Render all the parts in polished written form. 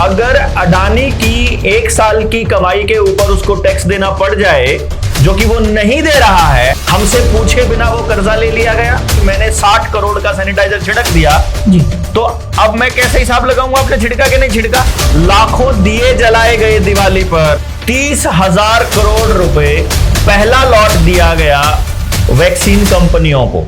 अगर अडानी की 1 साल की कमाई के ऊपर उसको टैक्स देना पड़ जाए, जो कि वो नहीं दे रहा है, हमसे पूछे बिना वो कर्जा ले लिया गया, मैंने 60 करोड़ का सैनिटाइजर छिड़क दिया जी, तो अब मैं कैसे हिसाब लगाऊंगा आपने छिड़का कि नहीं छिड़का? लाखों दिए जलाए गए दिवाली पर, 30,000 करोड़ रुपए पहला लॉट दिया गया वैक्सीन कंपनियों को।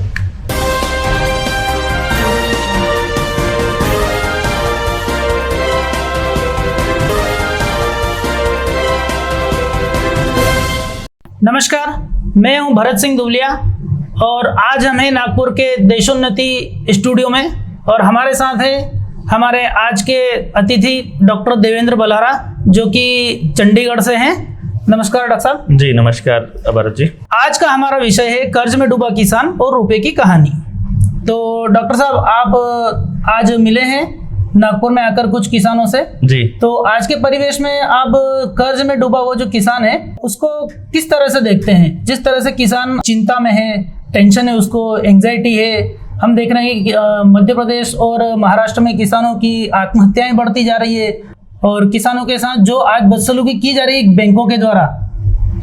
नमस्कार, मैं हूं भरत सिंह दुवलिया और आज हम हैं नागपुर के देशोन्नति स्टूडियो में और हमारे साथ है हमारे आज के अतिथि डॉक्टर देवेंद्र बलहारा जो कि चंडीगढ़ से हैं। नमस्कार डॉक्टर साहब। जी नमस्कार भरत जी। आज का हमारा विषय है कर्ज में डूबा किसान और रुपए की कहानी। तो डॉक्टर साहब, आप आज मिले हैं नागपुर में आकर कुछ किसानों से जी, तो आज के परिवेश में आप कर्ज में डूबा वो जो किसान है उसको किस तरह से देखते हैं? जिस तरह से किसान चिंता में है, टेंशन है, उसको एंजाइटी है, हम देख रहे हैं कि मध्य प्रदेश और महाराष्ट्र में किसानों की आत्महत्याएं बढ़ती जा रही है और किसानों के साथ जो आज बदसलूकी की जा रही है बैंकों के द्वारा,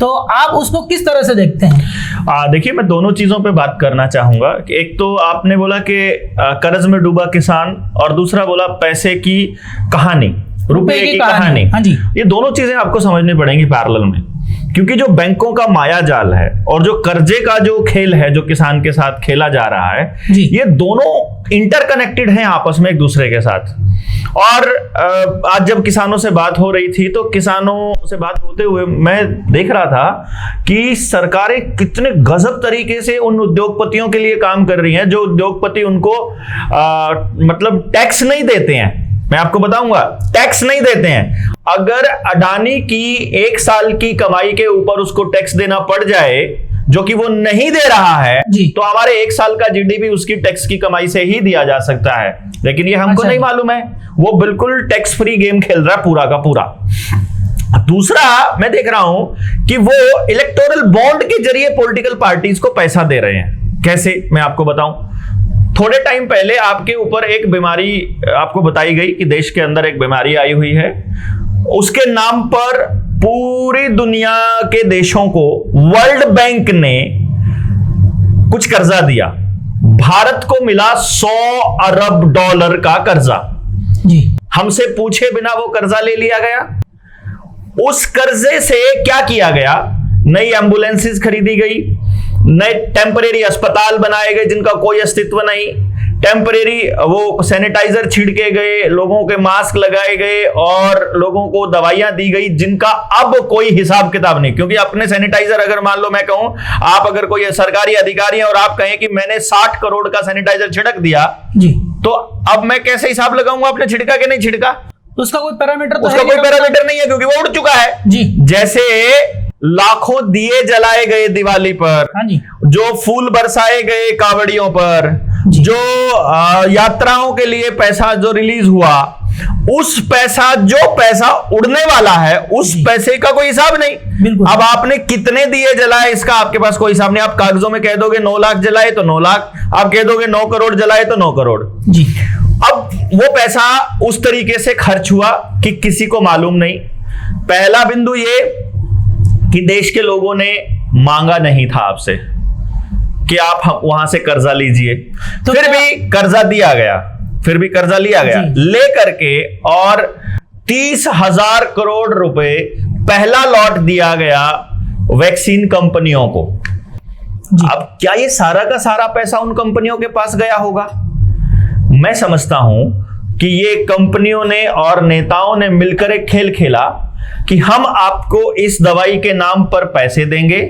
तो आप उसको किस तरह से देखते हैं? देखिए, मैं दोनों चीजों पे बात करना चाहूंगा। एक तो आपने बोला कि कर्ज में डूबा किसान और दूसरा बोला पैसे की कहानी, रुपए की कहानी। हाँ जी, ये दोनों चीजें आपको समझनी पड़ेंगी पैरेलल में, क्योंकि जो बैंकों का माया जाल है और जो कर्जे का जो खेल है जो किसान के साथ खेला जा रहा है, ये दोनों इंटरकनेक्टेड हैं आपस में एक दूसरे के साथ। और आज जब किसानों से बात हो रही थी तो किसानों से बात होते हुए मैं देख रहा था कि सरकारें कितने गजब तरीके से उन उद्योगपतियों के लिए काम कर रही हैं जो उद्योगपति उनको मतलब टैक्स नहीं देते हैं। मैं आपको बताऊंगा, टैक्स नहीं देते हैं। अगर अडानी की 1 साल की कमाई के ऊपर उसको टैक्स देना पड़ जाए, जो कि वो नहीं दे रहा है, तो हमारे 1 साल का जीडीपी उसकी टैक्स की कमाई से ही दिया जा सकता है। लेकिन ये हमको नहीं मालूम है, वो बिल्कुल टैक्स फ्री गेम खेल रहा है पूरा का पूरा। दूसरा, मैं देख रहा हूं कि वो इलेक्टोरल बॉन्ड के जरिए पॉलिटिकल पार्टीज को पैसा दे रहे हैं। कैसे, मैं आपको बताऊं। थोड़े टाइम पहले आपके ऊपर एक बीमारी आपको बताई गई कि देश के अंदर एक बीमारी आई हुई है, उसके नाम पर पूरी दुनिया के देशों को वर्ल्ड बैंक ने कुछ कर्जा दिया। भारत को मिला $100 अरब का कर्जा जी। हमसे पूछे बिना वो कर्जा ले लिया गया। उस कर्जे से क्या किया गया? नई एम्बुलेंसेस खरीदी गई, नए टेम्परेरी अस्पताल बनाए गए जिनका कोई अस्तित्व नहीं, टेम्परेरी वो सैनिटाइजर छिड़के गए, लोगों के मास्क लगाए गए और लोगों को दवाइयां दी गई जिनका अब कोई हिसाब किताब नहीं। क्योंकि अपने सैनिटाइजर, अगर मान लो मैं कहूं, आप अगर कोई सरकारी अधिकारी हैं और आप कहें कि मैंने 60 करोड़ का सैनिटाइजर छिड़क दिया जी, तो अब मैं कैसे हिसाब लगाऊंगा आपने छिड़का कि नहीं छिड़का? उसका कोई पैरामीटर तो उसका कोई पैरामीटर नहीं है क्योंकि वो उड़ चुका है जी। जैसे लाखों दिए जलाए गए दिवाली पर, हाँ जी, जो फूल बरसाए गए कावड़ियों पर, जो यात्राओं के लिए पैसा जो रिलीज हुआ, उस पैसा उड़ने वाला है, उस पैसे का कोई हिसाब नहीं। अब आपने कितने दिए जलाए इसका आपके पास कोई हिसाब नहीं। आप कागजों में कह दोगे 9 लाख जलाए तो 9 लाख, आप कह दोगे 9 करोड़ जलाए तो 9 करोड़ जी। अब वो पैसा उस तरीके से खर्च हुआ कि किसी को मालूम नहीं। पहला बिंदु ये कि देश के लोगों ने मांगा नहीं था आपसे कि आप वहां से कर्जा लीजिए, तो फिर भी कर्जा दिया गया, फिर भी कर्जा लिया गया लेकर के, और 30,000 करोड़ रुपए पहला लॉट दिया गया वैक्सीन कंपनियों को। अब क्या ये सारा का सारा पैसा उन कंपनियों के पास गया होगा? मैं समझता हूं कि ये कंपनियों ने और नेताओं ने मिलकर एक खेल खेला कि हम आपको इस दवाई के नाम पर पैसे देंगे,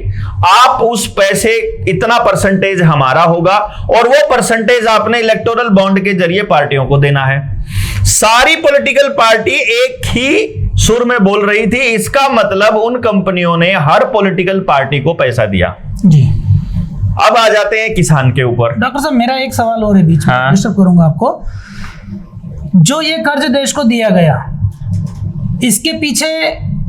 आप उस पैसे इतना परसेंटेज हमारा होगा और वो परसेंटेज आपने इलेक्टोरल बॉन्ड के जरिए पार्टियों को देना है। सारी पॉलिटिकल पार्टी एक ही सुर में बोल रही थी। इसका मतलब उन कंपनियों ने हर पॉलिटिकल पार्टी को पैसा दिया जी। अब आ जाते हैं किसान के ऊपर। डॉक्टर साहब, मेरा एक सवाल और है, बीच में डिस्टर्ब करूंगा आपको। जो ये कर्ज देश को दिया गया, इसके पीछे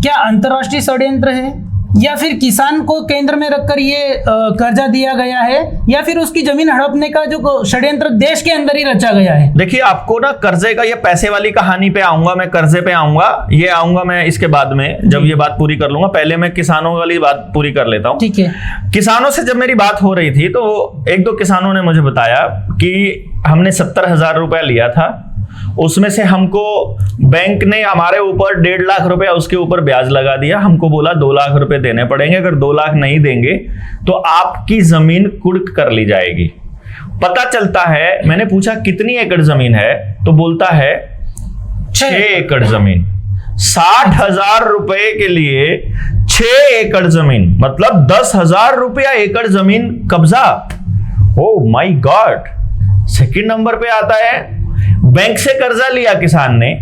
क्या अंतर्राष्ट्रीय षड्यंत्र है या फिर किसान को केंद्र में रखकर ये कर्जा दिया गया है, या फिर उसकी जमीन हड़पने का जो षड्यंत्र देश के अंदर ही रचा गया है? देखिए, आपको ना कर्जे का, ये पैसे वाली कहानी पे आऊंगा मैं, कर्जे पे आऊंगा मैं इसके बाद में, जब ये बात पूरी कर लूंगा। पहले मैं किसानों वाली बात पूरी कर लेता हूं। ठीक है। किसानों से जब मेरी बात हो रही थी तो एक दो किसानों ने मुझे बताया कि हमने 70,000 रुपया लिया था, उसमें से हमको बैंक ने हमारे ऊपर 1.5 लाख रुपया उसके ऊपर ब्याज लगा दिया। हमको बोला 2 लाख रुपए देने पड़ेंगे, अगर 2 लाख नहीं देंगे तो आपकी जमीन कुर्क कर ली जाएगी। पता चलता है, मैंने पूछा कितनी एकड़ जमीन है, तो बोलता है 6 एकड़ जमीन। 60,000 रुपए के लिए 6 एकड़ जमीन, मतलब 10,000 रुपया एकड़ जमीन कब्जा। Oh my God. Second number पे आता है, बैंक से कर्जा लिया किसान ने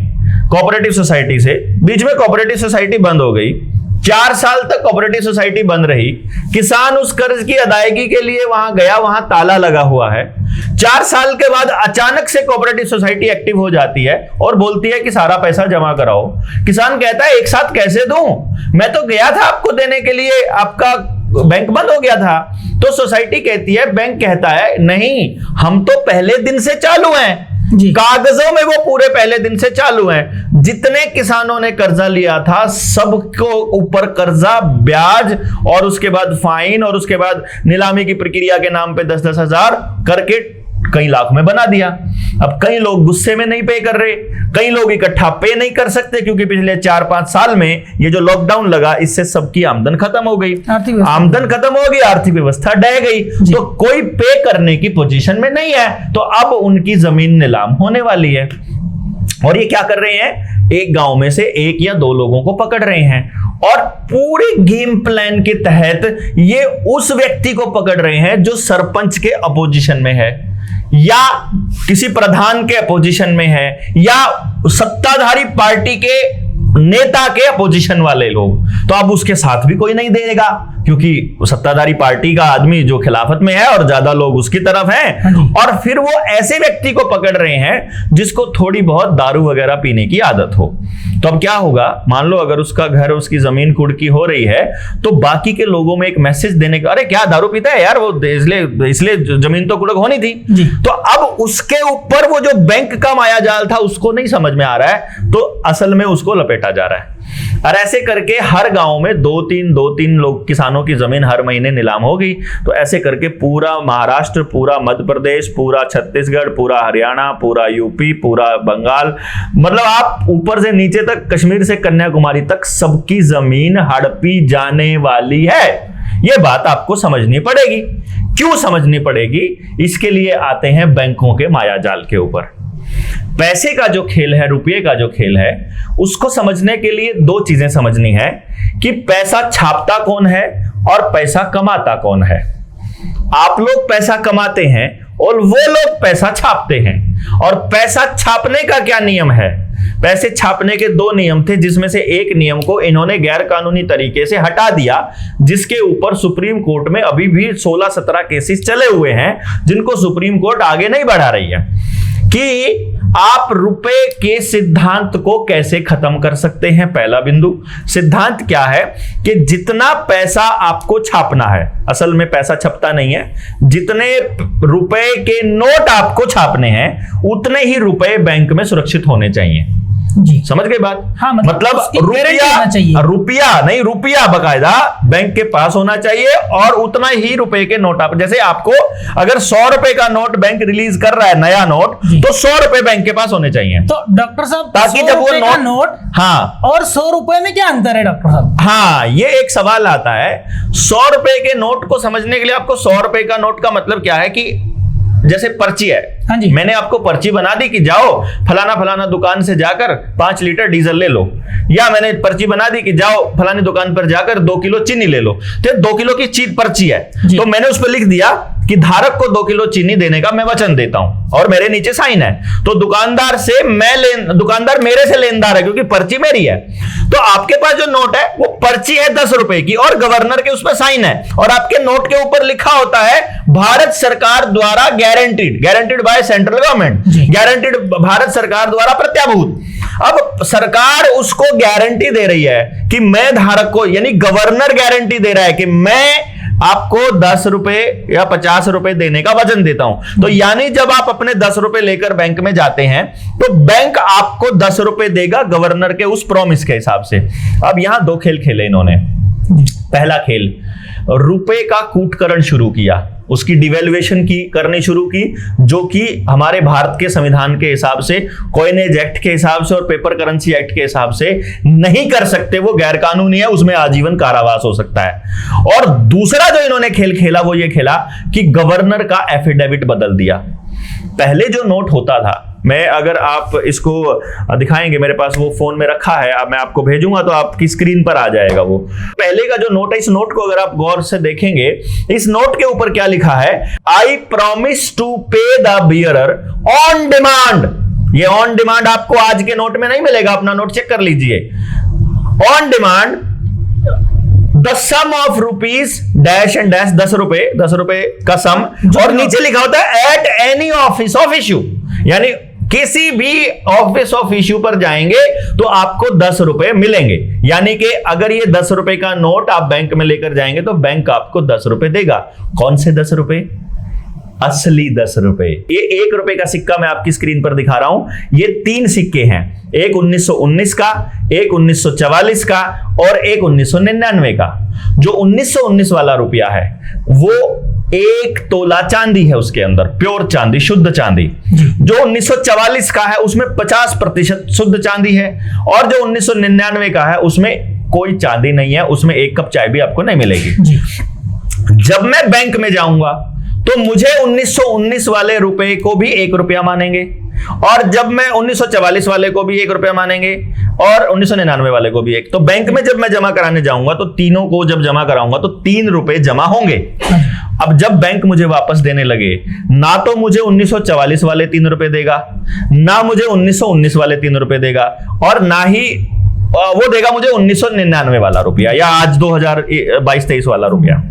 कोऑपरेटिव सोसाइटी से, बीच में कोऑपरेटिव सोसाइटी बंद हो गई, 4 साल तक कोऑपरेटिव सोसाइटी बंद रही। किसान उस कर्ज की अदायगी के लिए वहां गया, वहां ताला लगा हुआ है। 4 साल के बाद अचानक से कोऑपरेटिव सोसाइटी एक्टिव हो जाती है और बोलती है कि सारा पैसा जमा कराओ। किसान कहता है एक साथ कैसे दूं, मैं तो गया था आपको देने के लिए, आपका बैंक बंद हो गया था। तो सोसाइटी कहती है, बैंक कहता है नहीं, हम तो पहले दिन से चालू हैं, कागजों में वो पूरे पहले दिन से चालू हैं। जितने किसानों ने कर्जा लिया था सबको ऊपर कर्जा, ब्याज और उसके बाद फाइन और उसके बाद नीलामी की प्रक्रिया के नाम पे 10-10 हजार करके कई लाख में बना दिया। अब कई लोग गुस्से में नहीं पे कर रहे, कई लोग इकट्ठा पे नहीं कर सकते, क्योंकि पिछले 4-5 साल में ये जो लॉकडाउन लगा इससे सबकी आमदन खत्म हो गई, आमदन खत्म हो गई, आर्थिक व्यवस्था डह गई, तो कोई पे करने की पोजीशन में नहीं है। तो अब उनकी जमीन नीलाम होने वाली है। और ये क्या कर रहे हैं, एक गांव में से 1 या 2 लोगों को पकड़ रहे हैं और पूरे गेम प्लान के तहत ये उस व्यक्ति को पकड़ रहे हैं जो सरपंच के अपोजिशन में है, या किसी प्रधान के अपोजिशन में है, या सत्ताधारी पार्टी के नेता के अपोजिशन वाले लोग। तो अब उसके साथ भी कोई नहीं देगा, क्योंकि सत्ताधारी पार्टी का आदमी जो खिलाफत में है और ज्यादा लोग उसकी तरफ हैं। और फिर वो ऐसे व्यक्ति को पकड़ रहे हैं जिसको थोड़ी बहुत दारू वगैरह पीने की आदत हो। तो अब क्या होगा, मान लो अगर उसका घर, उसकी जमीन कुड़की हो रही है, तो बाकी के लोगों में एक मैसेज देने का, अरे क्या दारू पीता है यार वो, इसलिए जमीन तो कुड़क होनी थी। तो अब उसके ऊपर वो जो बैंक का माया जाल था उसको नहीं समझ में आ रहा है, तो असल में उसको लपेटा जा रहा है। और ऐसे करके हर गांव में 2-3 लोग किसानों की जमीन हर महीने नीलाम हो गई। तो ऐसे करके पूरा महाराष्ट्र, पूरा मध्य प्रदेश, पूरा छत्तीसगढ़, पूरा हरियाणा, पूरा यूपी, पूरा बंगाल, मतलब आप ऊपर से नीचे तक, कश्मीर से कन्याकुमारी तक सबकी जमीन हड़पी जाने वाली है। यह बात आपको समझनी पड़ेगी। क्यों समझनी पड़ेगी? इसके लिए आते हैं बैंकों के मायाजाल के ऊपर। पैसे का जो खेल है, रुपये का जो खेल है, उसको समझने के लिए 2 चीजें समझनी है कि पैसा छापता कौन है और पैसा कमाता कौन है। आप लोग पैसा कमाते हैं और वो लोग पैसा छापते हैं। और पैसा छापने का क्या नियम है? पैसे छापने के 2 नियम थे, जिसमें से एक नियम को इन्होंने गैर कानूनी तरीके से हटा दिया, जिसके ऊपर सुप्रीम कोर्ट में अभी भी 16-17 केसेस चले हुए हैं, जिनको सुप्रीम कोर्ट आगे नहीं बढ़ा रही है, कि आप रुपए के सिद्धांत को कैसे खत्म कर सकते हैं। पहला बिंदु, सिद्धांत क्या है कि जितना पैसा आपको छापना है, असल में पैसा छपता नहीं है, जितने रुपए के नोट आपको छापने हैं उतने ही रुपए बैंक में सुरक्षित होने चाहिए। जी, समझ गई बात? हाँ, मतलब रुपया बकायदा बैंक के पास होना चाहिए और उतना ही रुपए के नोट। आप जैसे आपको अगर 100 रुपए का नोट बैंक रिलीज कर रहा है, नया नोट, तो 100 रुपए बैंक के पास होने चाहिए। तो डॉक्टर साहब, ताकि जब वो नोट, हाँ, और 100 रुपए में क्या अंतर है डॉक्टर साहब? हाँ, ये एक सवाल आता है। 100 रुपए के नोट को समझने के लिए आपको 100 रुपए का नोट का मतलब क्या है कि जैसे पर्ची है, हाँ जी, मैंने आपको पर्ची बना दी कि जाओ फलाना दुकान से जाकर 5 लीटर डीजल ले लो, या मैंने पर्ची बना दी कि जाओ फलानी दुकान पर जाकर 2 किलो चीनी ले लो। तो 2 किलो की पर्ची है, तो मैंने उस पर लिख दिया कि धारक को 2 किलो चीनी देने का मैं वचन देता हूं और मेरे नीचे साइन है। तो दुकानदार मेरे से लेनदार है क्योंकि पर्ची मेरी है। तो आपके पास जो नोट है वो पर्ची है 10 रुपए की और गवर्नर के उस पर साइन है, और आपके नोट के ऊपर लिखा होता है भारत सरकार द्वारा guaranteed by central government, guaranteed, Bharat सरकार द्वारा प्रत्याभूत। अब सरकार उसको गारंटी दे रही है कि मैं धारक को, यानी गवर्नर गारंटी दे रहा है कि मैं आपको 10 रुपए या 50 रुपए देने का वचन देता हूं। तो यानी जब आप अपने 10 रुपए लेकर बैंक में जाते हैं तो बैंक आपको 10 रुपए देगा गवर्नर के उस प्रॉमिस के हिसाब से। अब यहां दो खेल खेले इन्होंने। पहला खेल, रुपए का कूटकरण शुरू किया, उसकी डिवेल्युएशन की करनी शुरू की, जो कि हमारे भारत के संविधान के हिसाब से, कॉइनेज एक्ट के हिसाब से और पेपर करेंसी एक्ट के हिसाब से नहीं कर सकते, वो गैर कानूनी है, उसमें आजीवन कारावास हो सकता है। और दूसरा जो इन्होंने खेल खेला वो ये खेला कि गवर्नर का एफिडेविट बदल दिया। पहले जो नोट होता था, मैं अगर आप इसको दिखाएंगे, मेरे पास वो फोन में रखा है, अब मैं आपको भेजूंगा तो आपकी स्क्रीन पर आ जाएगा वो पहले का जो नोट है। इस नोट को अगर आप गौर से देखेंगे, इस नोट के ऊपर क्या लिखा है, आई प्रॉमिस टू पे द बियरर ऑन डिमांड। ये ऑन डिमांड आपको आज के नोट में नहीं मिलेगा, अपना नोट चेक कर लीजिए। On demand the sum of rupees dash and dash, 10 रुपए का सम, और नीचे लिखा होता है at any office of issue, यानी किसी भी ऑफिस ऑफ इश्यू पर जाएंगे तो आपको 10 रुपए मिलेंगे। यानी कि अगर ये 10 रुपए का नोट आप बैंक में लेकर जाएंगे तो बैंक आपको 10 रुपए देगा। कौन से 10 रुपए? असली 10 रुपए। ये 1 रुपए का सिक्का मैं आपकी स्क्रीन पर दिखा रहा हूं। ये 3 सिक्के हैं, एक 1919 का, एक 1944 का और एक 1999 का। जो 1919 वाला रुपया है वो 1 तोला चांदी है, उसके अंदर प्योर चांदी, शुद्ध चांदी। जो 1944 का है उसमें 50% शुद्ध चांदी है, और जो 1999 का है उसमें कोई चांदी नहीं है, उसमें 1 कप चाय भी आपको नहीं मिलेगी। जब मैं बैंक में जाऊंगा तो मुझे 1919 वाले रुपए को भी 1 रुपया मानेंगे, और जब मैं 1944 वाले को भी 1 रुपया मानेंगे, और 1999 वाले को भी 1। तो बैंक में जब मैं जमा कराने जाऊंगा तो तीनों को जब जमा कराऊंगा तो 3 रुपए जमा होंगे। अब जब बैंक मुझे वापस देने लगे, ना तो मुझे 1944 वाले 3 रुपए देगा, ना मुझे 1919 वाले 3 रुपए देगा, और ना ही वो देगा मुझे 1999 वाला रुपया या आज 2022-23 वाला रुपया।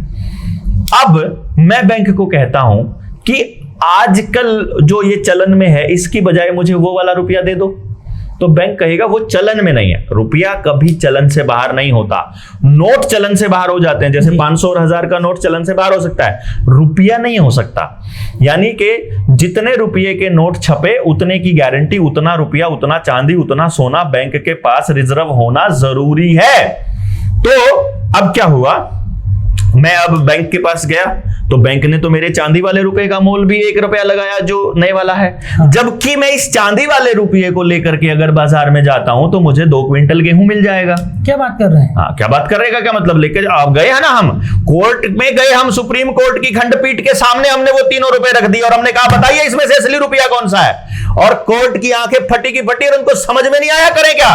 अब मैं बैंक को कहता हूं कि आजकल जो ये चलन में है इसकी बजाय मुझे वो वाला रुपया दे दो, तो बैंक कहेगा वो चलन में नहीं है। रुपया कभी चलन से बाहर नहीं होता, नोट चलन से बाहर हो जाते हैं, जैसे 500 और 1000 का नोट चलन से बाहर हो सकता है, रुपया नहीं हो सकता। यानी कि जितने रुपये के नोट छपे उतने की गारंटी, उतना रुपया, उतना चांदी, उतना सोना बैंक के पास रिजर्व होना जरूरी है। तो अब क्या हुआ, मैं अब बैंक के पास गया तो बैंक ने तो मेरे चांदी वाले रुपए का मोल भी 1 रुपया लगाया जो नए वाला है। जबकि मैं इस चांदी वाले रुपये को लेकर के अगर बाजार में जाता हूं तो मुझे 2 क्विंटल गेहूं मिल जाएगा। क्या बात कर रहे हैं? हाँ, क्या बात कर रहेगा, क्या मतलब, लेकर आप गए हैं ना, हम कोर्ट में गए, हम सुप्रीम कोर्ट की खंडपीठ के सामने हमने वो 3 रुपए रख दिए और हमने कहा बताइए इसमें से असली रुपया कौन सा है, और कोर्ट की आंखें फटी की फटी और उनको समझ में नहीं आया करे क्या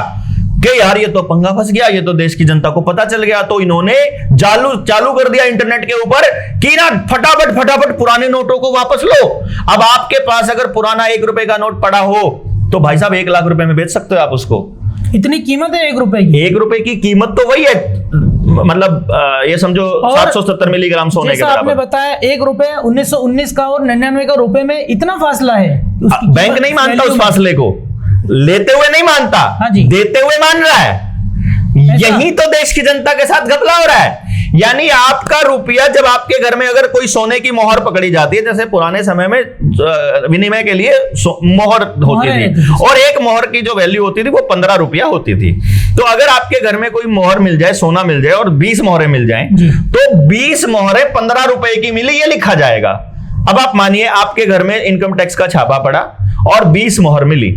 कि यार ये तो पंगा फंस गया, ये तो देश की जनता को पता चल गया। तो इन्होंने चालू कर दिया इंटरनेट के ऊपर कि ना फटाफट पुराने नोटों को वापस लो। अब आपके पास अगर पुराना 1 रुपए का नोट पड़ा हो तो भाई साहब 1 लाख रुपए में बेच सकते हो आप उसको। इतनी कीमत है 1 रुपए की? 1 रुपए की कीमत तो वही है, मतलब ये समझो 770 मिलीग्राम सोने के बराबर। आपने बताया 1 रुपए 1919 का और 99 का रुपए में इतना फासला है। बैंक नहीं मानता उस फासले को, लेते हुए नहीं मानता, देते हुए मान रहा है। यही तो देश की जनता के साथ घपला हो रहा है। यानी आपका रुपया जब आपके घर में अगर कोई सोने की मोहर पकड़ी जाती है, जैसे पुराने समय में विनिमय के लिए मोहर होती थी, और एक मोहर की जो वैल्यू होती थी वो 15 रुपया होती थी। तो अगर आपके घर में कोई मोहर मिल जाए, सोना मिल जाए और 20 मोहरें मिल जाएं, तो 20 मोहरें 15 रुपए की मिली, ये लिखा जाएगा। अब आप मानिए आपके घर में इनकम टैक्स का छापा पड़ा और 20 मोहर मिली,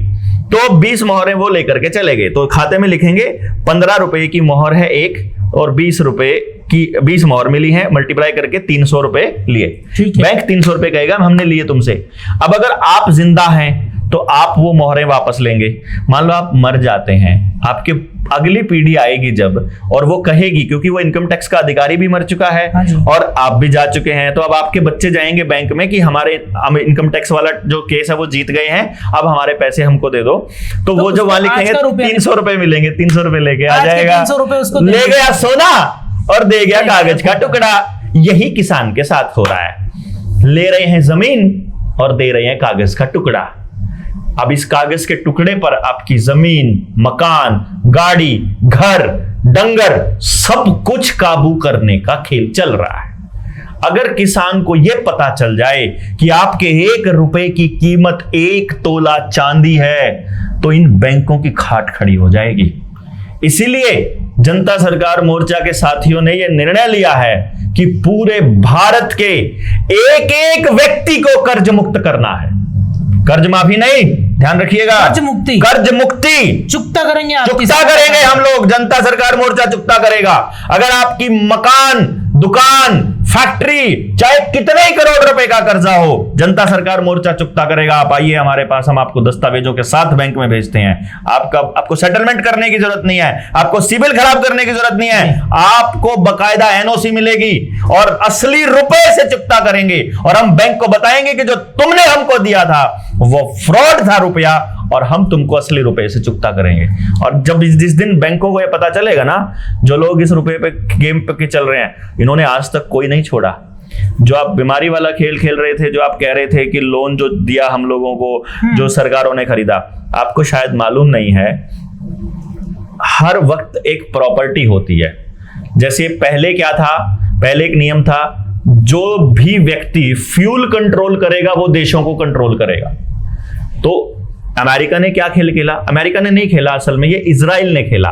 तो 20 मोहरें वो लेकर के चले गए, तो खाते में लिखेंगे 15 रुपए की मोहर है एक, और 20 रुपए की 20 मोहर मिली है, मल्टीप्लाई करके 300 रुपए लिए। बैंक 300 रुपए कहेगा हमने लिए तुमसे। अब अगर आप जिंदा हैं तो आप वो मोहरें वापस लेंगे। मान लो आप मर जाते हैं, आपके अगली पीढ़ी आएगी जब, और वो कहेगी, क्योंकि वो इनकम टैक्स का अधिकारी भी मर चुका है और आप भी जा चुके हैं, तो अब आपके बच्चे जाएंगे बैंक में कि हमारे इनकम टैक्स वाला जो केस है वो जीत गए हैं, अब हमारे पैसे हमको दे दो। तो वो जो वहां लिखेंगे 300 रुपए मिलेंगे, 300 रुपए लेके आ जाएगा, ले गया सोना और दे गया कागज का टुकड़ा। यही किसान के साथ हो रहा है, ले रहे हैं जमीन और दे रहे हैं कागज का टुकड़ा। अब इस कागज के टुकड़े पर आपकी जमीन, मकान, गाड़ी, घर, डंगर सब कुछ काबू करने का खेल चल रहा है। अगर किसान को यह पता चल जाए कि आपके 1 रुपए की कीमत 1 तोला चांदी है, तो इन बैंकों की खाट खड़ी हो जाएगी। इसीलिए जनता सरकार मोर्चा के साथियों ने यह निर्णय लिया है कि पूरे भारत के एक एक व्यक्ति को कर्ज मुक्त करना है। कर्ज माफी नहीं, ध्यान रखिएगा, कर्ज मुक्ति, कर्ज मुक्ति चुकता करेंगे, चुकता करेंगे हम लोग, जनता सरकार मोर्चा चुकता करेगा। अगर आपकी मकान, दुकान, फैक्ट्री, चाहे कितने ही करोड़ रुपए का कर्जा हो, जनता सरकार मोर्चा चुकता करेगा। आप आइए हमारे पास, हम आपको दस्तावेजों के साथ बैंक में भेजते हैं। आपको सेटलमेंट करने की जरूरत नहीं है, आपको सिविल खराब करने की जरूरत नहीं है, आपको बकायदा एनओसी मिलेगी और असली रुपए से चुकता करेंगे। और हम बैंक को बताएंगे कि जो तुमने हमको दिया था वो फ्रॉड था रुपया, और हम तुमको असली रुपए से चुकता करेंगे। और जब जिस दिन बैंकों को ये पता चलेगा ना, जो लोग इस रुपए पे गेम पे चल रहे हैं, इन्होंने आज तक कोई नहीं छोड़ा। जो आप बीमारी वाला खेल खेल रहे थे, जो आप कह रहे थे कि लोन जो दिया हम लोगों को, जो सरकारों ने खरीदा, आपको शायद मालूम नहीं है, हर वक्त एक प्रॉपर्टी होती है। जैसे पहले क्या था, पहले एक नियम था, जो भी व्यक्ति फ्यूल कंट्रोल करेगा वो देशों को कंट्रोल करेगा। तो अमेरिका ने क्या खेल खेला? अमेरिका ने नहीं खेला, असल में ये इजराइल ने खेला।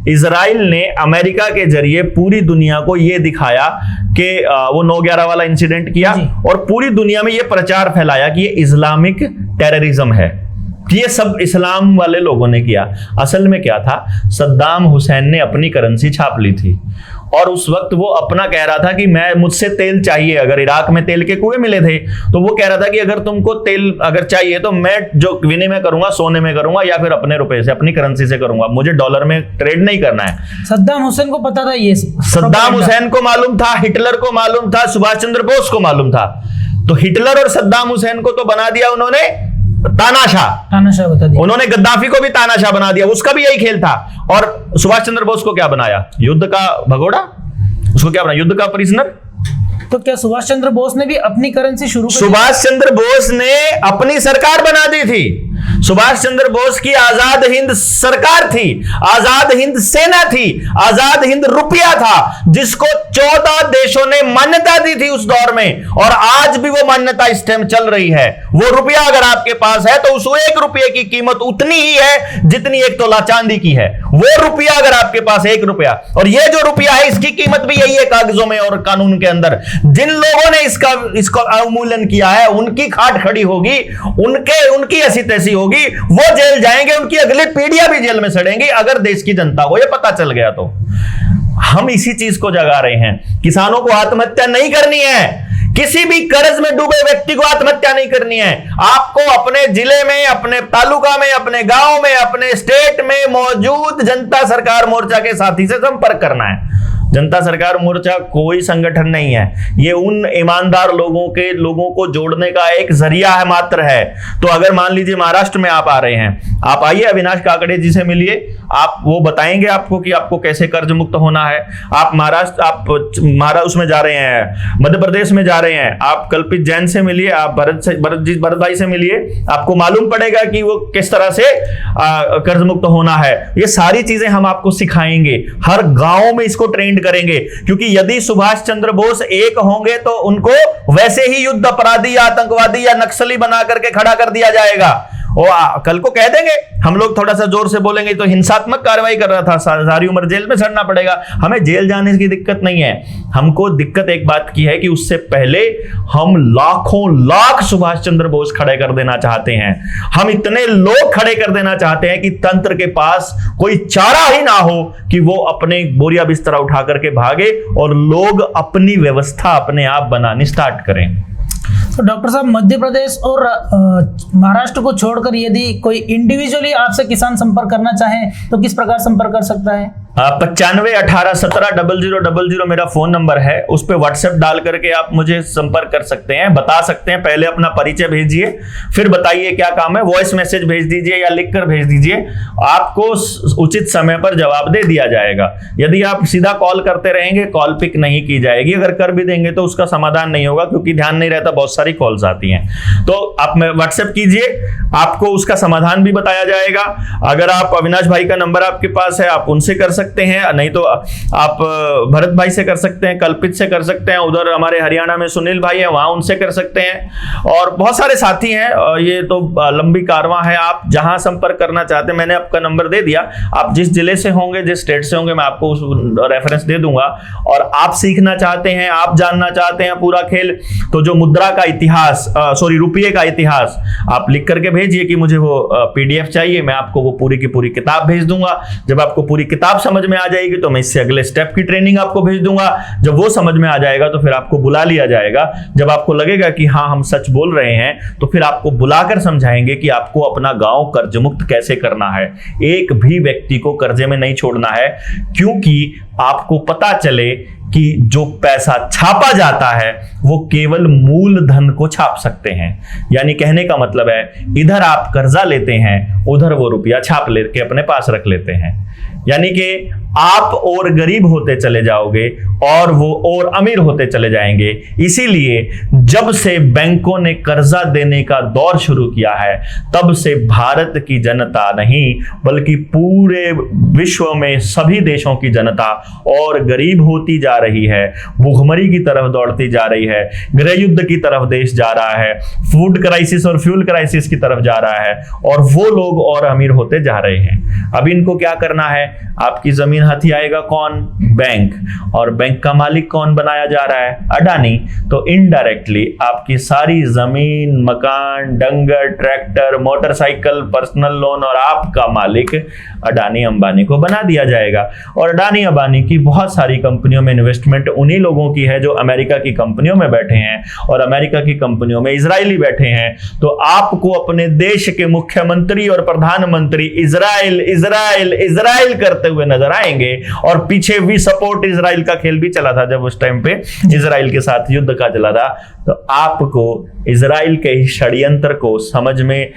इजराइल ने अमेरिका के जरिए पूरी दुनिया को ये दिखाया कि वो 9/11 वाला इंसिडेंट किया और पूरी दुनिया में ये प्रचार फैलाया कि ये इस्लामिक टेररिज्म है, कि ये सब इस्लाम वाले लोगों ने किया। असल में क्या था, सद्दाम हुसैन ने अपनी करेंसी छाप ली थी और उस वक्त वो अपना कह रहा था कि मुझसे तेल चाहिए। अगर इराक में तेल के कुएं मिले थे तो वो कह रहा था कि अगर तुमको तेल अगर चाहिए तो मैं जो विनिमय करूंगा सोने में करूंगा या फिर अपने रुपए से, अपनी करेंसी से करूंगा, मुझे डॉलर में ट्रेड नहीं करना है। सद्दाम हुसैन को पता था ये, सद्दाम हुसैन को मालूम था, हिटलर को मालूम था, सुभाष चंद्र बोस को मालूम था। तो हिटलर और सद्दाम हुसैन को तो बना दिया उन्होंने तानाशाह बता दिया, उन्होंने गद्दाफी को भी तानाशाह बना दिया, उसका भी यही खेल था। और सुभाष चंद्र बोस को क्या बनाया? युद्ध का भगोड़ा, उसको क्या बनाया? युद्ध का प्रिजनर। तो क्या सुभाष चंद्र बोस ने भी अपनी करेंसी शुरू कर? सुभाष चंद्र बोस ने अपनी सरकार बना दी थी। सुभाष चंद्र बोस की आजाद हिंद सरकार थी, आजाद हिंद सेना थी, आजाद हिंद रुपया था, जिसको 14 देशों ने मान्यता दी थी उस दौर में, और आज भी वो मान्यता इस टाइम चल रही है। वो रुपया अगर आपके पास है तो उस 1 रुपये की कीमत उतनी ही है जितनी 1 तोला चांदी की है। वो रुपया अगर आपके पास 1 रुपया, और ये जो रुपया है इसकी कीमत भी यही है कागजों में और कानून के अंदर। जिन लोगों ने इसको अवमूल्यन किया है उनकी खाट खड़ी होगी, उनकी ऐसी तैसी होगी, वो जेल जाएंगे, उनकी अगली पीढ़ियां भी जेल में सड़ेंगी अगर देश की जनता को यह पता चल गया तो। हम इसी चीज को जगा रहे हैं। किसानों को आत्महत्या नहीं करनी है, किसी भी कर्ज में डूबे व्यक्ति को आत्महत्या नहीं करनी है। आपको अपने जिले में, अपने तालुका में, अपने गांव में, अपने स्टेट में मौजूद जनता सरकार मोर्चा के साथी से संपर्क करना है। जनता सरकार मोर्चा कोई संगठन नहीं है, ये उन ईमानदार लोगों को जोड़ने का एक जरिया है, मात्र है। तो अगर मान लीजिए महाराष्ट्र में आप आ रहे हैं, आप आइए अविनाश काकड़े जी से मिलिए, आप वो बताएंगे आपको कि आपको कैसे कर्ज मुक्त होना है। आप महाराष्ट्र उसमें जा रहे हैं, मध्य प्रदेश में जा रहे हैं, आप कल्पित जैन से मिलिए, आप भरत भाई से मिलिए, आपको मालूम पड़ेगा कि वो किस तरह से कर्ज मुक्त होना है। ये सारी चीजें हम आपको सिखाएंगे, हर गांव में इसको ट्रेंड करेंगे, क्योंकि यदि सुभाष चंद्र बोस एक होंगे तो उनको वैसे ही युद्ध अपराधी या आतंकवादी या नक्सली बना करके खड़ा कर दिया जाएगा। वो कल को कह देंगे, हम लोग थोड़ा सा जोर से बोलेंगे तो हिंसात्मक कार्रवाई कर रहा था, सारी उम्र जेल में सड़ना पड़ेगा। हमें जेल जाने की दिक्कत नहीं है, हमको दिक्कत एक बात की है कि उससे पहले हम लाखों लाख सुभाष चंद्र बोस खड़े कर देना चाहते हैं। हम इतने लोग खड़े कर देना चाहते हैं कि तंत्र के पास कोई चारा ही ना हो कि वो अपने बोरिया बिस्तरा उठा करके भागे और लोग अपनी व्यवस्था अपने आप बनानी स्टार्ट करें। तो डॉक्टर साहब, मध्य प्रदेश और महाराष्ट्र को छोड़कर यदि कोई इंडिविजुअली आपसे किसान संपर्क करना चाहे तो किस प्रकार संपर्क कर सकता है? 9518170000 मेरा फोन नंबर है। उस पे व्हाट्सएप डाल करके आप मुझे संपर्क कर सकते हैं, बता सकते हैं। पहले अपना परिचय भेजिए, फिर बताइए क्या काम है। वॉइस मैसेज भेज दीजिए या लिख कर भेज दीजिए, आपको उचित समय पर जवाब दे दिया जाएगा। यदि आप सीधा कॉल करते रहेंगे, कॉल पिक नहीं की जाएगी। अगर कर भी देंगे तो उसका समाधान नहीं होगा, क्योंकि ध्यान नहीं रहता, बहुत सारी कॉल्स आती हैं। तो आप व्हाट्सएप कीजिए, आपको उसका समाधान भी बताया जाएगा। अगर आप अविनाश भाई का नंबर आपके पास है, आप उनसे कर सकते हैं, नहीं तो आप भरत भाई से कर सकते हैं, कल्पित से कर सकते हैं, उधर हमारे हरियाणा में सुनील भाई हैं, वहां उनसे कर सकते हैं, और बहुत सारे साथी हैं। ये तो लंबी कारवां है, आप जहां संपर्क करना चाहते हैं, मैंने आपका नंबर दे दिया। आप जिस जिले से होंगे, जिस स्टेट से होंगे, मैं आपको उस रेफरेंस दे दूंगा। और आप सीखना चाहते हैं, आप जानना चाहते हैं पूरा खेल, तो जो मुद्रा का इतिहास, रुपये का इतिहास, आप लिख करके भेजिए कि मुझे वो पीडीएफ चाहिए, मैं आपको वो पूरी की पूरी किताब भेज दूंगा। जब आपको पूरी किताब समझ में आ जाएगी तो मैं इससे अगले स्टेप की ट्रेनिंग आपको भेज दूंगा। जब वो समझ में आ जाएगा तो फिर आपको बुला लिया जाएगा। जब आपको लगेगा कि हाँ हम सच बोल रहे हैं, तो फिर आपको बुलाकर समझाएंगे कि आपको अपना गांव कर्ज मुक्त कैसे करना है। एक भी व्यक्ति को कर्जे में नहीं छोड़ना है, क्योंकि आपको पता चले कि जो पैसा छापा जाता है वो केवल मूलधन को छाप सकते हैं। यानी कहने का मतलब है, इधर आप कर्जा लेते हैं, उधर वो रुपया छाप लेके अपने पास रख लेते हैं। यानी कि आप और गरीब होते चले जाओगे और वो और अमीर होते चले जाएंगे। इसीलिए जब से बैंकों ने कर्जा देने का दौर शुरू किया है, तब से भारत की जनता नहीं बल्कि पूरे विश्व में सभी देशों की जनता और गरीब होती जा रही है, भूखमरी की तरफ दौड़ती जा रही है, गृह युद्ध की तरफ देश जा रहा है, फूड क्राइसिस और फ्यूल क्राइसिस की तरफ जा रहा है, और वो लोग और अमीर होते जा रहे हैं। अब इनको क्या करना है? आपकी जमीन हाथी आएगा कौन? बैंक। और बैंक का मालिक कौन बनाया जा रहा है? अडानी। तो इनडायरेक्टली आपकी सारी जमीन, मकान, डंगर, ट्रैक्टर, मोटरसाइकिल, पर्सनल लोन और आपका मालिक अडानी अंबानी को बना दिया जाएगा। और अडानी अंबानी की बहुत सारी कंपनियों में इन्वेस्टमेंट उन्हीं लोगों की है जो अमेरिका की कंपनियों में बैठे हैं, और अमेरिका की कंपनियों में इजरायली बैठे हैं। तो आपको अपने देश के मुख्यमंत्री और प्रधानमंत्री इजराइल इजराइल इजराइल करते हुए नजर आएंगे। और पीछे भी सपोर्ट इजराइल का खेल भी चला था, जब उस टाइम पे इजराइल के साथ युद्ध का चला था। तो आपको इजराइल के इस षड्यंत्र को समझ में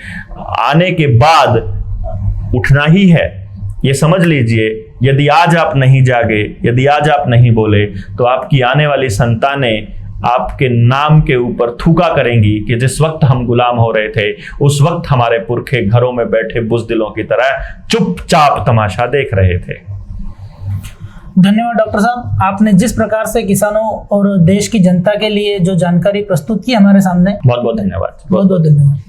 आने के बाद उठना ही है। ये समझ लीजिए, यदि आज आप नहीं जागे, यदि आज आप नहीं बोले, तो आपकी आने वाली संतानें आपके नाम के ऊपर थूका करेंगी कि जिस वक्त हम गुलाम हो रहे थे, उस वक्त हमारे पुरखे घरों में बैठे बुज़दिलों की तरह चुपचाप तमाशा देख रहे थे। धन्यवाद डॉक्टर साहब, आपने जिस प्रकार से किसानों और देश की जनता के लिए जो जानकारी प्रस्तुत की हमारे सामने, बहुत बहुत धन्यवाद। बहुत बहुत धन्यवाद।